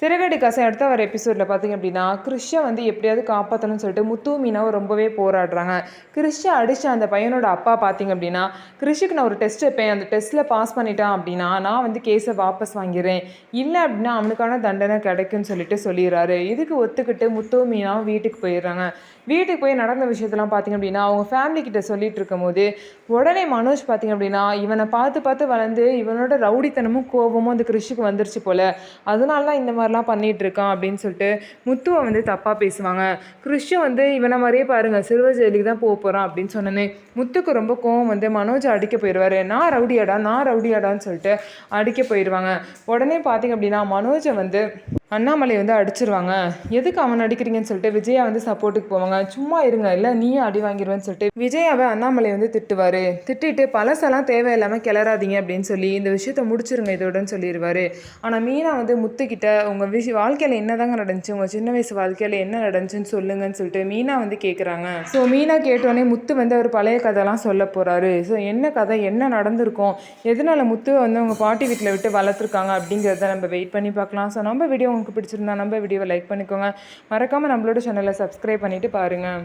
சிறகடி காசை அடுத்த வர எபிசோடில் பார்த்தீங்க அப்படின்னா, கிறிஷை வந்து எப்படியாவது காப்பாற்றணும்னு சொல்லிட்டு முத்து, மீனாவும் ரொம்பவே போராடுறாங்க. கிறிஷை அடித்த அந்த பையனோட அப்பா பார்த்தீங்க அப்படின்னா, கிறிஷுக்கு நான் ஒரு டெஸ்ட் வைப்பேன். அந்த டெஸ்ட்டில் பாஸ் பண்ணிட்டான் அப்படின்னா, நான் வந்து கேஸை வாபஸ் வாங்கிறேன். இல்லை அப்படின்னா அவனுக்கான தண்டனை கிடைக்குன்னு சொல்லிட்டு சொல்லிடுறாரு. இதுக்கு ஒத்துக்கிட்டு முத்து, மீனாவும் வீட்டுக்கு போயிடுறாங்க. வீட்டுக்கு போய் நடந்த விஷயத்தெல்லாம் பார்த்தீங்க அப்படின்னா, அவங்க ஃபேமிலி கிட்ட சொல்லிட்டு இருக்கும்போது, உடனே மனோஜ் பார்த்தீங்க அப்படின்னா, இவனை பார்த்து பார்த்து வளர்ந்து இவனோட ரவுடித்தனமும் கோபமும் அந்த கிறிஷுக்கு வந்துருச்சு போல. அதனால தான் இந்த மாதிரிலாம் பண்ணிகிட்டு இருக்கான் அப்படின்னு சொல்லிட்டு முத்துவை வந்து தப்பாக பேசுவாங்க. கிறிஷும் வந்து இவனை மாதிரியே பாருங்கள் சிறுவர் ஜெயிலுக்கு தான் போக போகிறான் அப்படின்னு சொன்னோன்னே முத்துக்கு ரொம்ப கோவம் வந்து மனோஜை அடிக்க போயிடுவார். நான் ரவுடியாடான்னு சொல்லிட்டு அடிக்க போயிடுவாங்க. உடனே பார்த்தீங்க அப்படின்னா மனோஜை வந்து அண்ணாமலை வந்து அடிச்சிருவாங்க. எதுக்கு அவன் அடிக்கிறீங்கன்னு சொல்லிட்டு விஜயா வந்து சப்போர்ட்டுக்கு போவாங்க. சும்மா இருங்க, இல்லை நீயும் அடி வாங்கிடுவேன்னு சொல்லிட்டு விஜயாவை அண்ணாமலை வந்து திட்டுவார். திட்டிட்டு பழசெல்லாம் தேவையில்லாமல் கிளறாதீங்க அப்படின்னு சொல்லி இந்த விஷயத்த முடிச்சிருங்க இதோடன்னு சொல்லிடுவார். ஆனால் மீனா வந்து முத்துக்கிட்ட உங்கள் வாழ்க்கையில் என்னதாங்க நடந்துச்சு, உங்கள் சின்ன வயசு வாழ்க்கையில் என்ன நடந்துச்சுன்னு சொல்லுங்கன்னு சொல்லிட்டு மீனா வந்து கேட்குறாங்க. ஸோ மீனா கேட்டோடனே முத்து வந்து அவர் பழைய கதைலாம் சொல்ல போகிறாரு. ஸோ என்ன கதை, என்ன நடந்திருக்கும், எதனால் முத்துவை வந்து அவங்க பாட்டி வீட்டில் விட்டு வளர்த்துருக்காங்க அப்படிங்கிறத நம்ம வெயிட் பண்ணி பார்க்கலாம். ஸோ நம்ம வீடியோ உங்களுக்கு பிடிச்சிருந்தா நம்ம வீடியோவை லைக் பண்ணிக்கோங்க. மறக்காமல் நம்மளோட சேனலை சப்ஸ்கிரைப் பண்ணிவிட்டு பாருங்கள்.